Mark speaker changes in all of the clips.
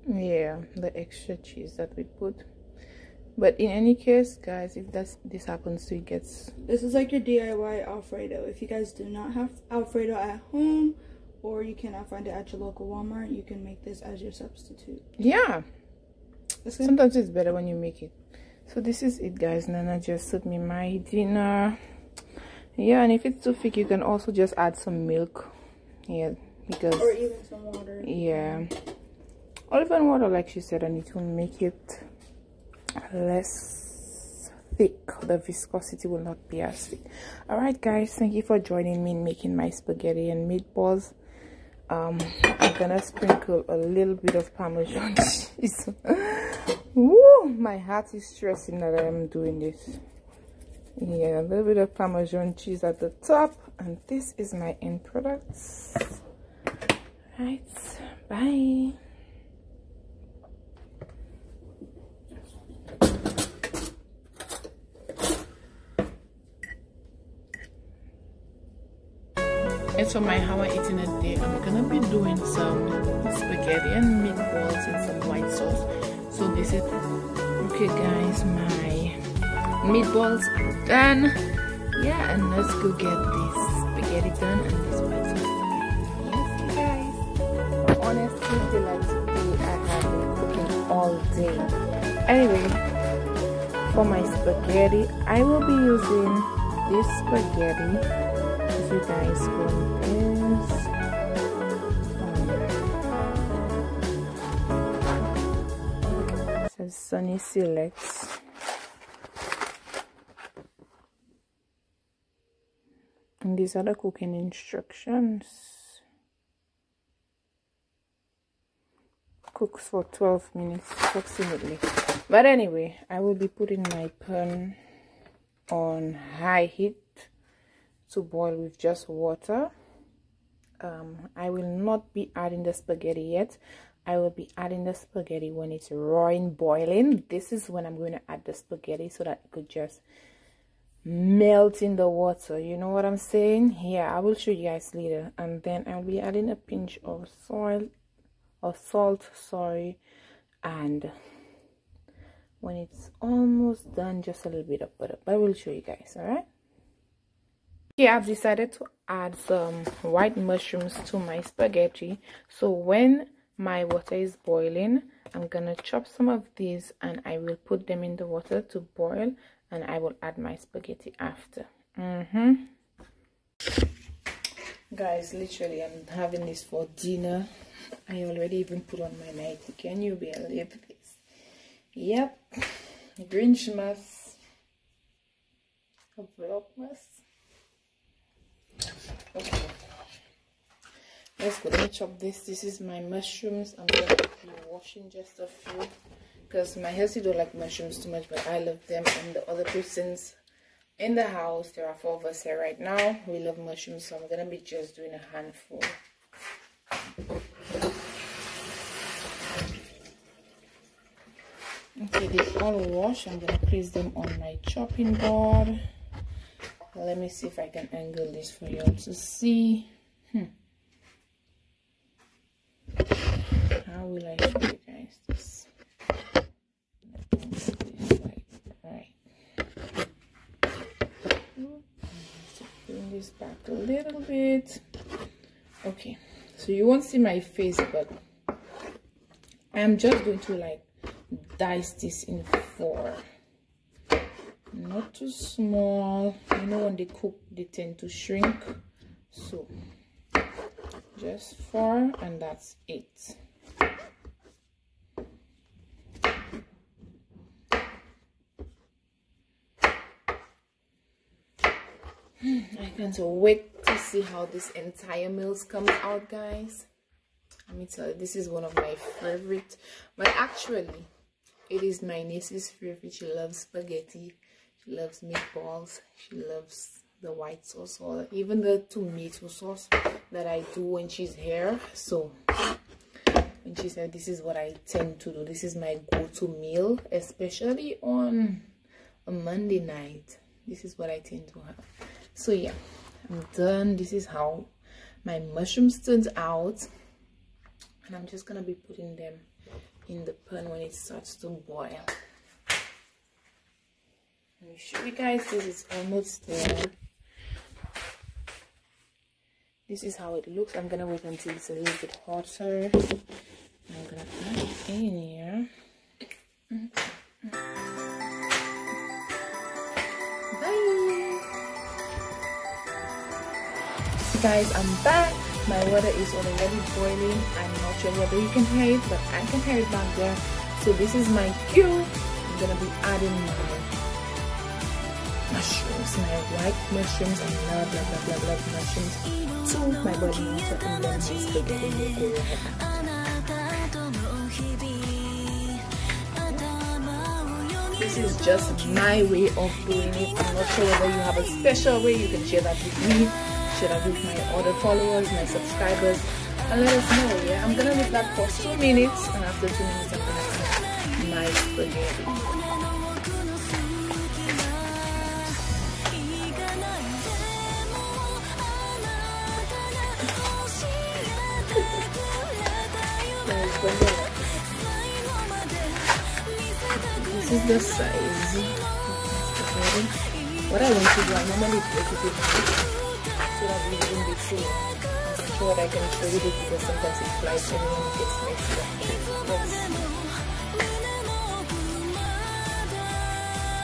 Speaker 1: Yeah, the extra cheese that we put. But in any case, guys, if this happens to you,
Speaker 2: this is like your DIY Alfredo. If you guys do not have Alfredo at home, or you cannot find it at your local Walmart, you can make this as your substitute.
Speaker 1: Yeah, sometimes it's better when you make it. So this is it, guys. Nana just served me my dinner. Yeah, and if it's too thick, you can also just add some milk. Yeah, because
Speaker 2: or even some water.
Speaker 1: Yeah, or even water, like she said, and it will make it less thick. The viscosity will not be as thick. All right, guys, thank you for joining me in making my spaghetti and meatballs. I'm gonna sprinkle a little bit of Parmesan cheese. Woo, my heart is stressing that I'm doing this. Yeah, a little bit of Parmesan cheese at the top, and this is my end products. Right, bye. And so my how I eating it day, I'm gonna be doing some spaghetti and meatballs and some white sauce. So this is okay, guys, my meatballs are done. Yeah, and let's go get this spaghetti done and this white sauce. Yes, you guys, honestly, the like today I have been cooking all day. Anyway, for my spaghetti, I will be using this spaghetti. You guys want is it says Sunny Selects, and these are the cooking instructions. Cooks for 12 minutes approximately. But anyway, I will be putting my pan on high heat to boil with just water. I will not be adding the spaghetti yet. I will be adding the spaghetti when it's roaring boiling. This is when I'm going to add the spaghetti so that it could just melt in the water. You know what I'm saying? Yeah, I will show you guys later. And then I'll be adding a pinch of salt, sorry, and when it's almost done, just a little bit of butter. But I will show you guys. All right. Yeah, I've decided to add some white mushrooms to my spaghetti. So when my water is boiling, I'm gonna chop some of these and I will put them in the water to boil, and I will add my spaghetti after. Guys, literally I'm having this for dinner. I already even put on my nightie. Can you believe this? Yep, Grinchmas, Vlogmas. Okay, let's go. Let me chop this. This is my mushrooms. I'm gonna be washing just a few because my husband don't like mushrooms too much, but I love them, and the other persons in the house, there are 4 of us here right now, we love mushrooms, so I'm gonna be just doing a handful. Okay, they all washed. I'm gonna place them on my chopping board. Let me see if I can angle this for you all to see. How will I show you guys this? Right. Bring this back a little bit. Okay, so you won't see my face, but I'm just going to like dice this in 4. Not too small. You know, when they cook they tend to shrink, so just 4, and that's it. I can't wait to see how this entire meal comes out, guys. Let me tell you, this is one of my favorite, but actually it is my niece's favorite. She loves spaghetti, she loves meatballs, she loves the white sauce, or even the tomato sauce that I do when she's here. So when she said this is what I tend to do, this is my go-to meal, especially on a Monday night. This is what I tend to have. So yeah, I'm done. This is how my mushrooms turned out, and I'm just gonna be putting them in the pan when it starts to boil. Let me show you guys. This is almost there. This is how it looks. I'm gonna wait until it's a little bit hotter. I'm gonna put it in here. Bye. Guys, I'm back. My water is already boiling. I'm not sure whether you can hear it, but I can hear it back there. So this is my cue. I'm gonna be adding my mushrooms, my white mushrooms and blah blah blah blah blah mushrooms to my body water, and then my spaghetti will go right after. This is just my way of doing it. I'm not sure whether you have a special way. You can share that with me, share that with my other followers, my subscribers, and let us know. Yeah, I'm gonna leave that for 2 minutes, and after 2 minutes I'm gonna add my spaghetti. This is the size. What I want to do, I normally break it in so that it wouldn't be too long. I'm sure I can show you this because sometimes it flies and then it gets messy.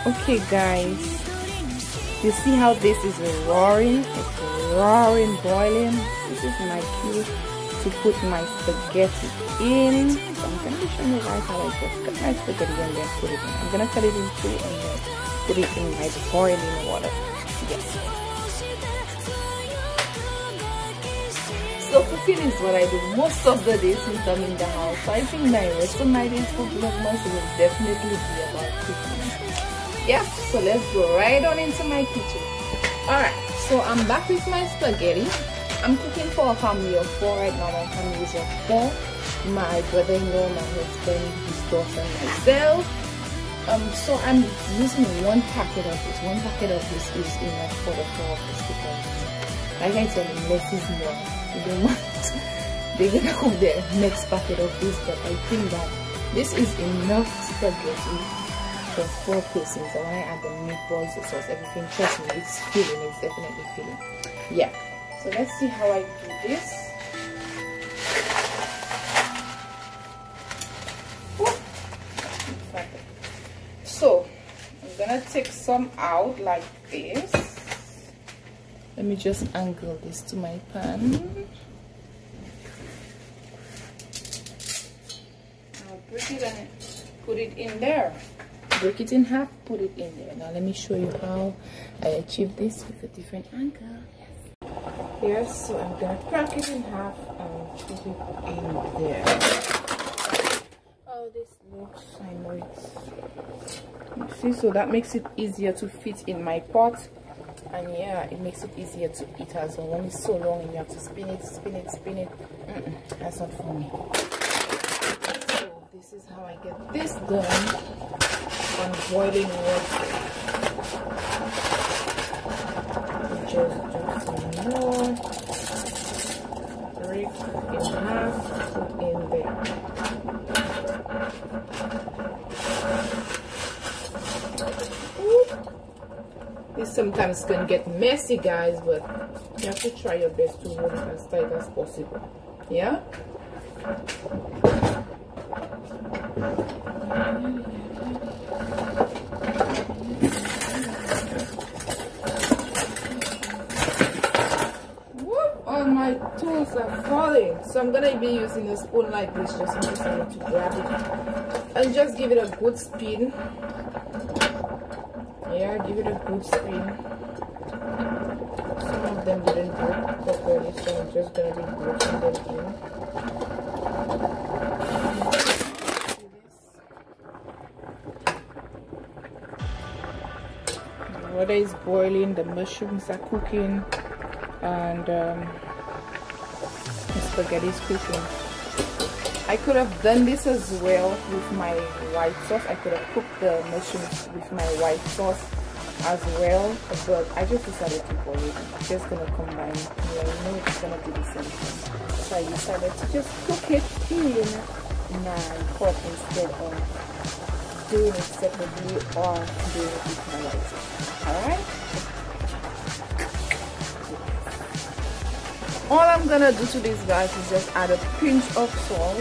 Speaker 1: Okay guys, you see how this is roaring? It's roaring, boiling. This is my cue to put my spaghetti in. So I'm going to show you guys how I just cut my spaghetti and then put it in. I'm going to cut it in two and then put it in my boiling water. Yes. So cooking is what I do most of the days since I'm in the house. So I think my rest of my days for Vlogmas will definitely be about cooking. Yeah, so let's go right on into my kitchen. Alright, so I'm back with my spaghetti. I'm cooking for a family of 4 right now. My family is of 4. My brother-in-law, my husband, his daughter, and myself. So I'm using 1 packet of this. 1 packet of this is enough for the 4 of us because, like I said, less is more. You don't want they're gonna cook the next packet of this, but I think that this is enough spaghetti for 4 persons. So when I add the meatballs, the sauce, everything, trust me, it's filling. It's definitely filling. Yeah. So let's see how I do this. So I'm gonna take some out like this. Let me just angle this to my pan. I'll break it and put it in there. Break it in half, put it in there. Now let me show you how I achieve this with a different angle. Yes, so I'm gonna crack it in half and put it in there. Oh, this looks, I know it's, you see, so that makes it easier to fit in my pot, and yeah, it makes it easier to eat as well. When it's so long and you have to spin it, that's not for me. So this is how I get this done on boiling water. Just do some more, break in half, put in there. Ooh. This sometimes can get messy, guys, but you have to try your best to hold it as tight as possible. Yeah. All my tools are falling, so I'm gonna be using a spoon like this just in case I need to grab it, and just give it a good spin. Yeah, give it a good spin. Some of them didn't break properly, so I'm just gonna be breaking them in. The water is boiling, the mushrooms are cooking, and the spaghetti is cooking. I could have done this as well with my white sauce. I could have cooked the mushrooms with my white sauce as well, but I just decided to boil it. I'm just gonna combine. Yeah, you know it's gonna do the same thing. So I decided to just cook it in my pot instead of doing it separately or doing it with my lighter. Alright? All I'm gonna do to this, guys, is just add a pinch of salt.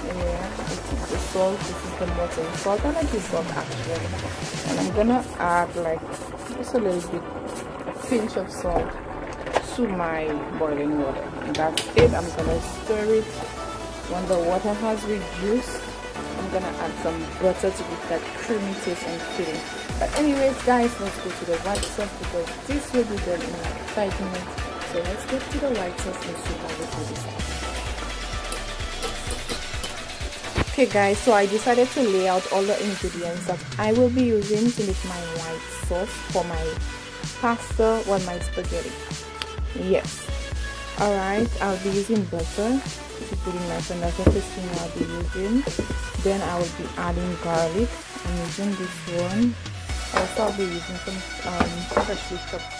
Speaker 1: Yeah, this is the salt, this is the molten salt, and it is salt actually. And I'm gonna add like just a little bit, a pinch of salt to my boiling water. And that's it. I'm gonna stir it. When the water has reduced, I'm gonna add some butter to give that creamy taste and filling. But anyways, guys, let's go to the white sauce because this will be done in like 5 minutes. So let's get to the white sauce and see how we do this. Okay guys, so I decided to lay out all the ingredients that I will be using to make my white sauce for my pasta or my spaghetti. Yes. Alright, I'll be using butter to put in my pan. That's the first thing I'll be using. Then I will be adding garlic. I'm using this one. Also I'll be using some freshly chopped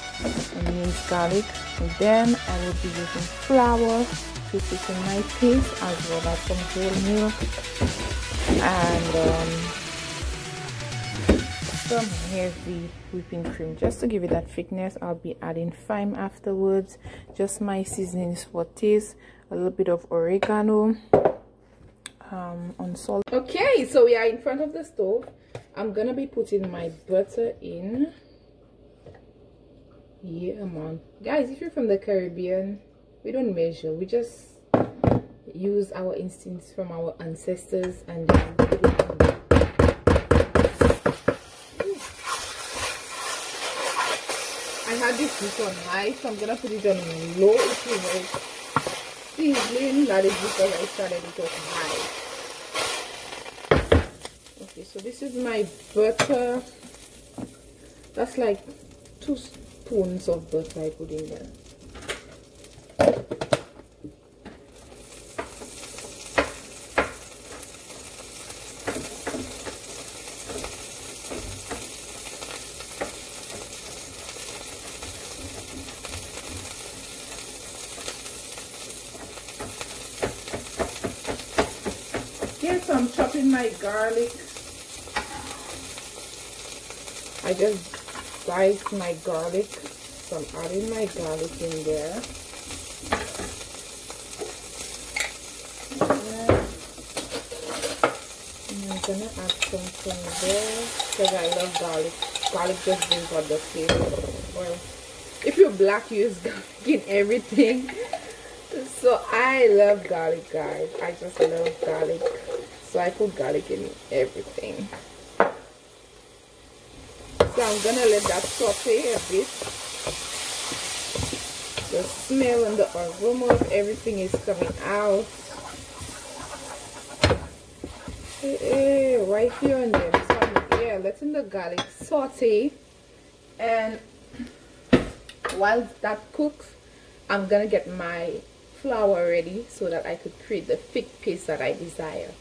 Speaker 1: and minced garlic. And then I will be using flour to put in my paste, as well as some whole milk and some heavy whipping cream just to give it that thickness. I'll be adding thyme afterwards, just my seasonings for taste, a little bit of oregano, on salt. Okay, so we are in front of the stove. I'm gonna be putting my butter in. Yeah, man, guys, if you're from the Caribbean, we don't measure, we just use our instincts from our ancestors and then put it on. I had this heat on high, so I'm gonna put it on low. If you know sizzling, that is because I started it off high. Okay, so this is my butter. That's like 2 spoons of butter I put in there. So I'm chopping my garlic. I just diced my garlic, so I'm adding my garlic in there. And I'm gonna add something there because I love garlic. Garlic just brings out the flavor. Well, if you're black, you use garlic in everything. So I love garlic, guys. I just love garlic. So I put garlic in everything. So I'm gonna let that saute a bit. The smell and the aroma of everything is coming out. Hey, right here and there. So yeah, letting the garlic saute. And while that cooks, I'm gonna get my flour ready so that I could create the thick paste that I desire.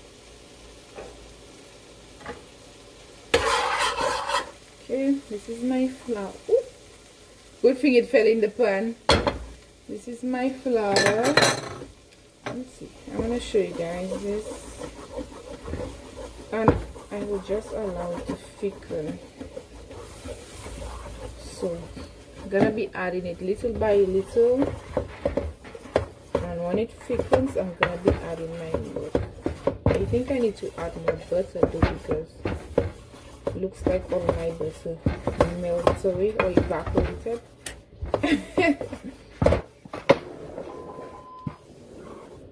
Speaker 1: Okay, this is my flour. Ooh, good thing it fell in the pan. This is my flour. Let's see, I want to show you guys this, and I will just allow it to thicken. So I'm gonna be adding it little by little, and when it thickens, I'm gonna be adding my milk. I think I need to add more butter though, because looks like all my butter melted away or evaporated.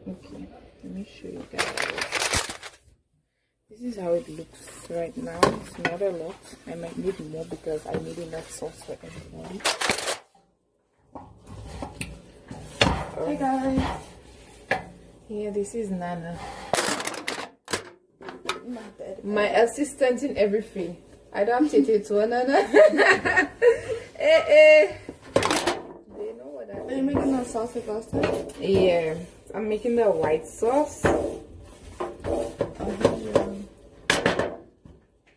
Speaker 1: Okay, let me show you guys. This is how it looks right now. It's not a lot. I might need more because I need enough sauce for everybody. Hey guys. Yeah, this is Nana, my assistant in everything. I don't take it to Nana. They know what that is. Are you making the sauce with pasta? Yeah, I'm making the white sauce. Is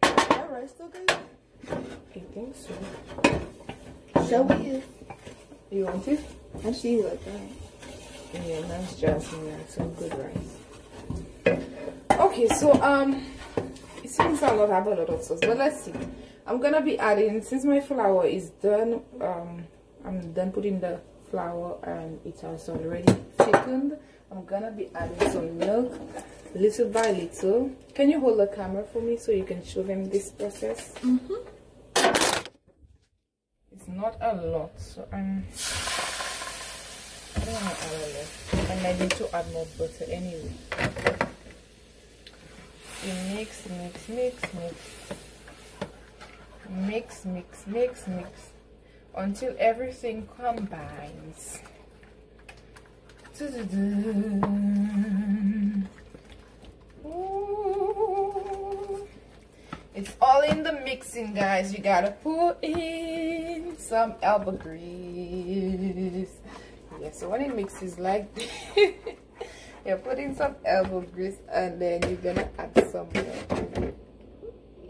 Speaker 1: that rice still good? I think so.
Speaker 2: Shall we?
Speaker 1: You want it?
Speaker 2: I just eat it like that.
Speaker 1: Yeah, that's just some good rice. Okay, so it seems I'll not have a lot of sauce, but let's see. I'm gonna be adding, since my flour is done, I'm done putting the flour and it has already thickened. I'm gonna be adding some milk little by little. Can you hold the camera for me so you can show them this process? It's not a lot, so I don't want to add a lot. I might need to add more butter anyway. You mix, mix, mix, mix. Mix, mix, mix, mix until everything combines. Ooh. It's all in the mixing, guys. You gotta put in some elbow grease. Yeah, so when it mixes like this, you're putting some elbow grease and then you're gonna add some more.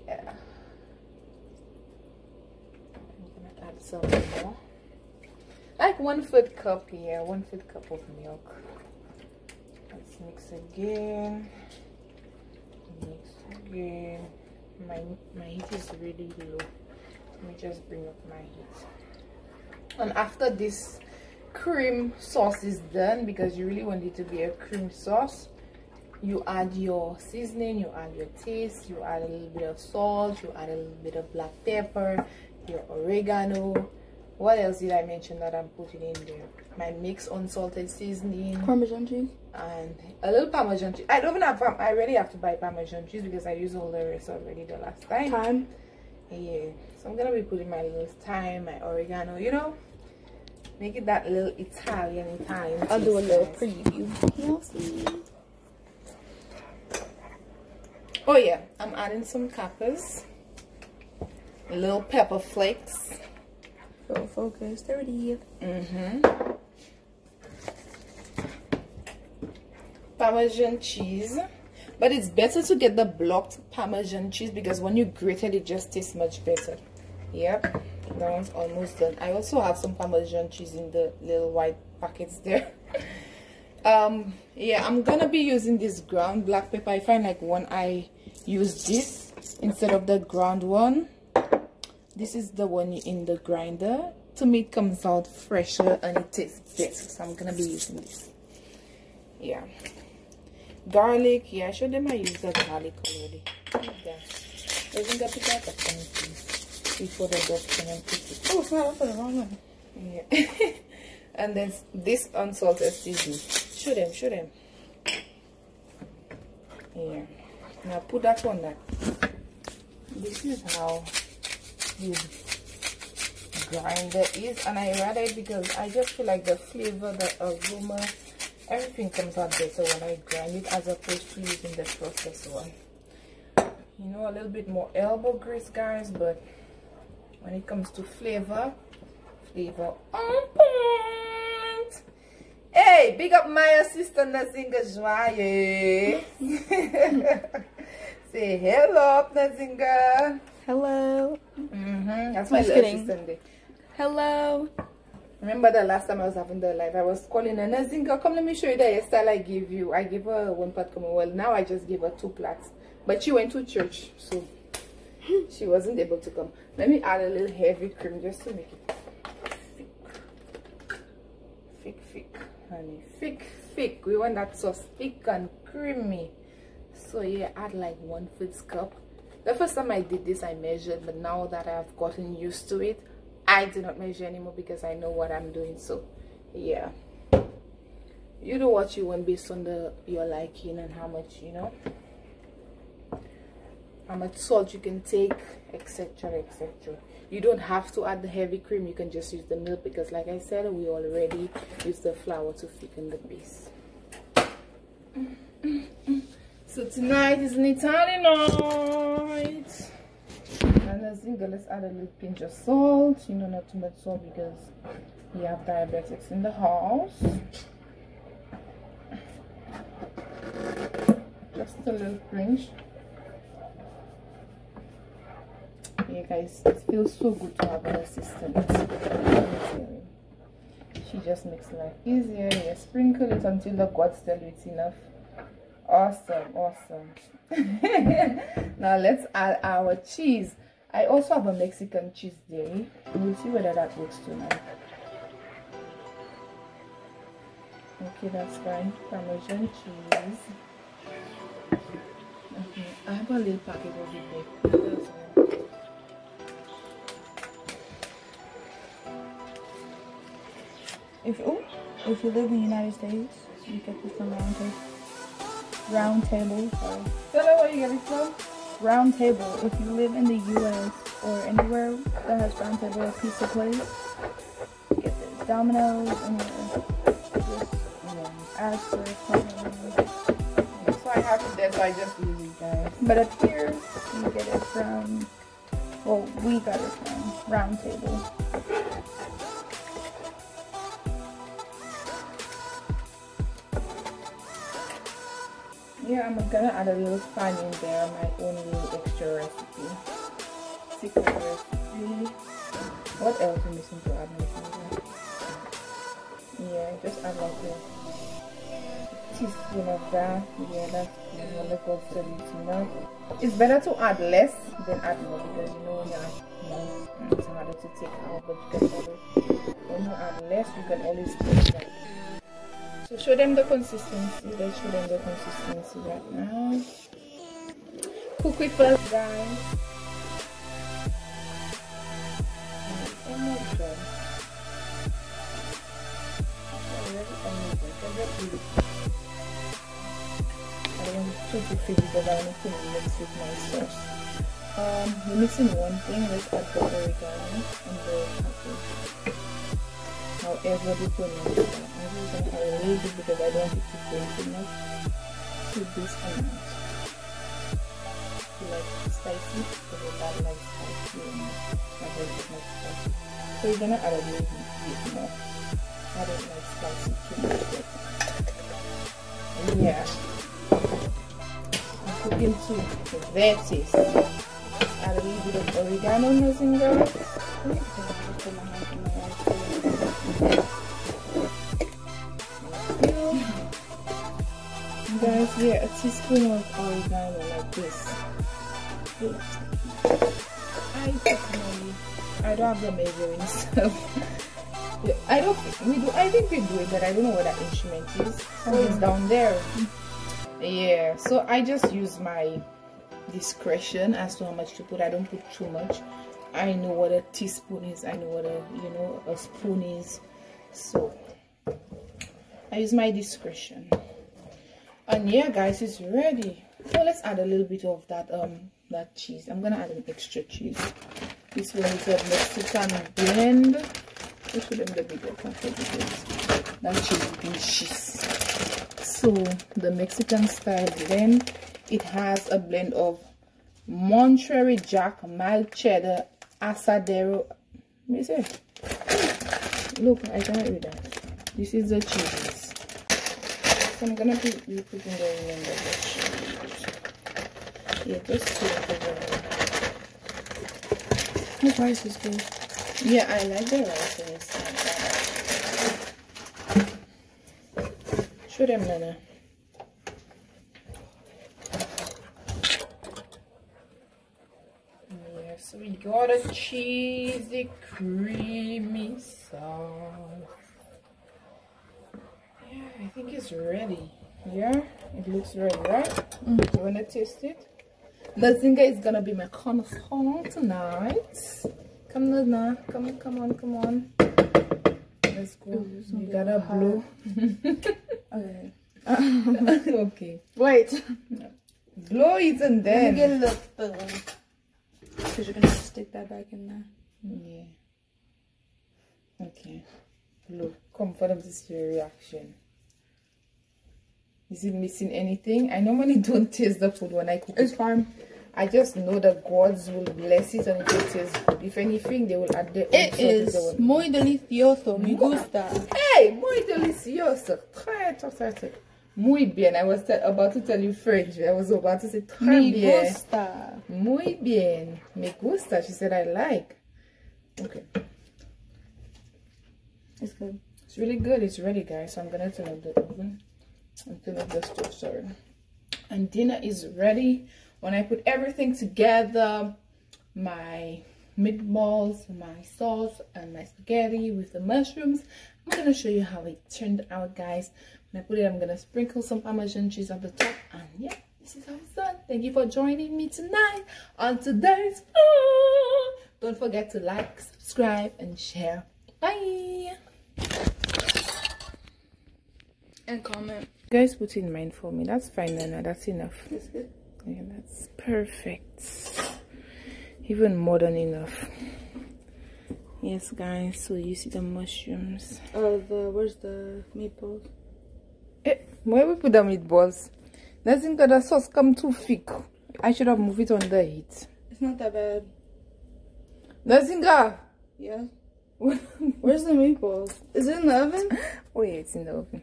Speaker 1: Yeah. Some more, like 1/4 cup here, 1/5 cup of milk. Let's mix again. Mix again. My heat is really low. Let me just bring up my heat. And after this cream sauce is done, because you really want it to be a cream sauce, you add your seasoning, you add your taste, you add a little bit of salt, you add a little bit of black pepper, your oregano. What else did I mention that I'm putting in there? My mixed unsalted seasoning,
Speaker 2: Parmesan cheese,
Speaker 1: and a little Parmesan cheese. I don't even have I already have to buy Parmesan cheese because I used all the rest already the last time.
Speaker 2: thyme.
Speaker 1: Yeah, so I'm gonna be putting my little thyme, my oregano, you know, make it that little Italian
Speaker 2: I'll do a little
Speaker 1: guys.
Speaker 2: preview. You'll see.
Speaker 1: Oh yeah, I'm adding some peppers, a little pepper flakes.
Speaker 2: So focus 30.
Speaker 1: Parmesan cheese, but it's better to get the blocked Parmesan cheese because when you grate it, it just tastes much better. Yep, that one's almost done. I also have some Parmesan cheese in the little white packets there. Yeah, I'm gonna be using this ground black pepper. I find like when I use this instead of the ground one, this is the one in the grinder. To me, it comes out fresher and it tastes better, so I'm gonna be using this. Yeah, garlic. Yeah, I showed them I used the garlic already. Doesn't get picked up before the dog can put it.
Speaker 2: Oh, sorry, I put the wrong one.
Speaker 1: Yeah. And then this unsalted seasoning. Show them. Yeah. Now put that on that. This is how the grinder is, and I rather it because I just feel like the flavor, the aroma, everything comes out better when I grind it as opposed to using the processed one. You know, a little bit more elbow grease, guys, but when it comes to flavor on point. Hey, big up my assistant Nazingha. Say hello, Nazingha.
Speaker 2: Hello.
Speaker 1: That's my little assistant there.
Speaker 2: Hello.
Speaker 1: Remember the last time I was having the live, I was calling her, Nazingha, come let me show you the hairstyle I gave you. I gave her 1 part coming. Well, now I just gave her 2 plaits. But she went to church, so she wasn't able to come. Let me add a little heavy cream just to make it thick, honey. Thick. We want that sauce thick and creamy. So yeah, add like 1/5 cup. The first time I did this, I measured, but now that I've gotten used to it, I do not measure anymore because I know what I'm doing. So yeah, you do what you want based on your liking and how much, you know, how much salt you can take, etc, etc. You don't have to add the heavy cream, you can just use the milk because like I said, we already used the flour to thicken the base. So tonight is an Italian night. And let's add a little pinch of salt. You know, not too much salt because we have diabetics in the house. Just a little pinch. Yeah, guys, it feels so good to have an assistant. She just makes life easier. Yeah, sprinkle it until the gods tell you it's enough. Awesome, awesome. Now let's add our cheese. I also have a Mexican cheese dairy. We'll see whether that works tonight. Okay, that's fine. Parmesan cheese. Okay, I have a little packet of it there.
Speaker 2: If you live in the United States, you get this from Round Table. Sorry.
Speaker 1: Tell her where you get it from.
Speaker 2: Round Table. If you live in the U.S. or anywhere that has Round Table or pizza place, get this. Domino's and just ask for it.
Speaker 1: So I have it there, so I just use it, guys.
Speaker 2: But up here, you get it from. Well, we got it from Round Table.
Speaker 1: Yeah, I'm gonna add a little fan in there, my own little extra recipe. Secret recipe. What else are we missing to add? Yeah, just add like a teaspoon of that. Yeah, that's good. Let God said it's enough. It's better to add less than add more because you know when you add more, it's harder to take out, but you can add it. When you add less, you can always take that. So show them the consistency. Let's show them the consistency right now. Cook with us, guys. Almost done. I don't want to feel because I want to mix with my sauce. We're missing one thing. Let's add the oregano and the cabbage. However they pronounce that. I'm going to add a little bit because I don't want it to burn too much to this amount. You like spicy? Because your dad likes spicy and my husband likes spicy. So you're going to add a little bit more. I don't like spicy too much. But yeah. I'm cooking too. Their taste. Add a little bit of oregano, Nazingha. Guys, yeah, a teaspoon of oregano like this. I don't have the measuring stuff. I think we do it, but I don't know what that instrument is. Oh, it's down there. Yeah, so I just use my discretion as to how much to put. I don't put too much. I know what a teaspoon is. I know what a spoon is. So I use my discretion. And yeah, guys, it's ready. So let's add a little bit of that that cheese. I'm gonna add an extra cheese. This one is a Mexican blend. Let's show them the bigger packet because that cheese is delicious. So the Mexican style blend, it has a blend of Monterey Jack, mild cheddar, asadero. What is it? Look, I cannot read that. This is the cheese. So I'm gonna be putting the remainder of the cheese. Yeah, just put it over.
Speaker 2: The rice is good.
Speaker 1: Yeah, I like the rice in this. Show them, Nana. Yeah, so we got a cheesy, creamy sauce. Yeah, I think it's ready. Yeah, it looks ready, right? You wanna taste it? Nazingha is gonna be my connoisseur tonight. Come, Nana. Come on. Let's go. You gotta blow.
Speaker 2: Okay.
Speaker 1: Okay.
Speaker 2: Wait.
Speaker 1: Blow it and then.
Speaker 2: Let me get a little spoon. Because you're gonna have to stick that back in there.
Speaker 1: Yeah. Okay. Blow. Come for them to see your reaction. Is it missing anything? I normally don't taste the food when I cook.
Speaker 2: It's fine.
Speaker 1: I just know that gods will bless it and it will taste good. If anything, they will add their own.
Speaker 2: It is muy delicioso. Me gusta.
Speaker 1: Hey, muy delicioso. Très. Muy bien. I was about to tell you French. I was about to say très bien.
Speaker 2: Me gusta.
Speaker 1: Muy bien. Me gusta. She said I like. Okay.
Speaker 2: It's good.
Speaker 1: It's really good. It's ready, guys. So I'm gonna turn up the oven. And turn up the stove. Sorry. and dinner is ready. When I put everything together, my meatballs, my sauce, and my spaghetti with the mushrooms, I'm gonna show you how it turned out, guys. When I put it, I'm gonna sprinkle some Parmesan cheese on the top, and yeah, this is how it's done. Thank you for joining me tonight on today's vlog. Don't forget to like, subscribe, and share. Bye.
Speaker 2: And comment.
Speaker 1: You guys put in mine for me. That's fine, Nana. That's enough.
Speaker 2: That's good.
Speaker 1: Yeah, that's perfect. Even more than enough. Yes, guys. So you see the mushrooms.
Speaker 2: Where's the meatballs?
Speaker 1: Where we put the meatballs? Nazingha, the sauce come too thick. I should have moved it on the heat.
Speaker 2: It's not that bad.
Speaker 1: Nazingha!
Speaker 2: Yeah. Where's the meatballs? Is it in the oven?
Speaker 1: Oh yeah, it's in the oven.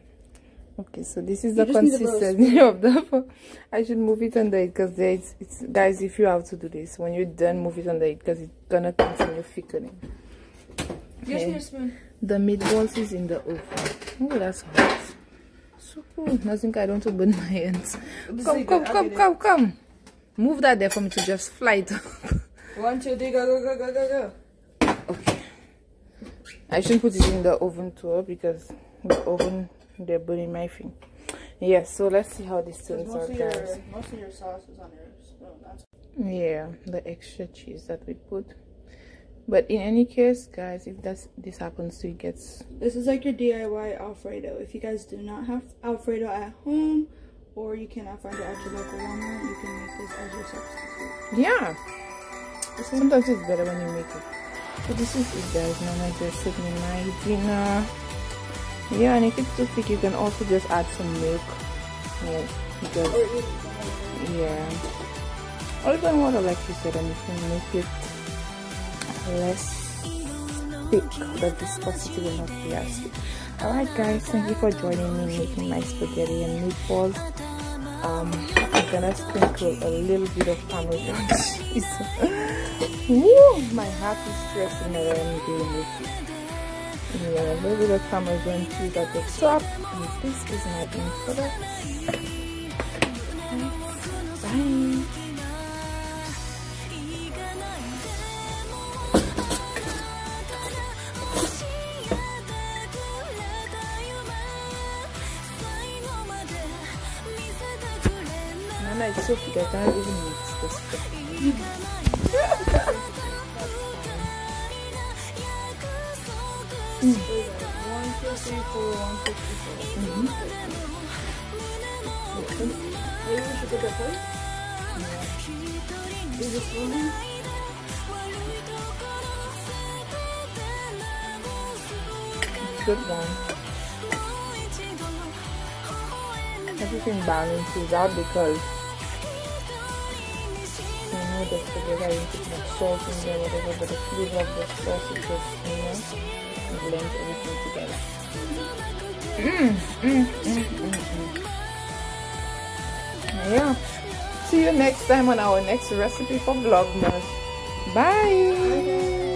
Speaker 1: Okay, so this is the consistency of the. I should move it on the heat because it's guys. If you have to do this, when you're done, move it on the heat because it's gonna continue thickening.
Speaker 2: Give me a spoon.
Speaker 1: The meatballs is in the oven. Oh, that's hot. So cool. Nazingha, I don't want to burn my hands. Come. Move that there for me to just fly it up.
Speaker 2: 1, 2, 3, go.
Speaker 1: Okay. I shouldn't put it in the oven too because the oven, they're burning my thing. Yeah, so let's see how this turns out, guys.
Speaker 2: Most of your sauce is on your spoon.
Speaker 1: Yeah, the extra cheese that we put. But in any case, guys, if this happens to you,
Speaker 2: this is like your DIY Alfredo. If you guys do not have Alfredo at home, or you cannot find it at your local Walmart, you can make this as your substitute.
Speaker 1: Yeah. Sometimes it's better when you make it. So this is it, guys. Now I just sitting in my dinner. Yeah, and if it's too thick, you can also just add some milk. Yeah, because or even water, like you said, and you can make it less thick, but viscosity will not be as thick. Alright, guys, thank you for joining me making my spaghetti and meatballs. I'm gonna sprinkle a little bit of Parmesan cheese. Woo, my heart is stressing that I'm doing it. Yeah, a little bit of Parmesan cheese at the top, and this is my end product. Bye. Nana, it's so thick, I can't even mix this stuff. 1, 2, 3, 4, 1, 2, 3, 4.
Speaker 2: Maybe we should put that plate? Yeah. Is this one?
Speaker 1: Good one. Everything balances out because the spaghetti, I didn't put much salt in there, whatever, but the flavor of the sauce is just, blend everything together. Yeah. See you next time on our next recipe for Vlogmas. Bye.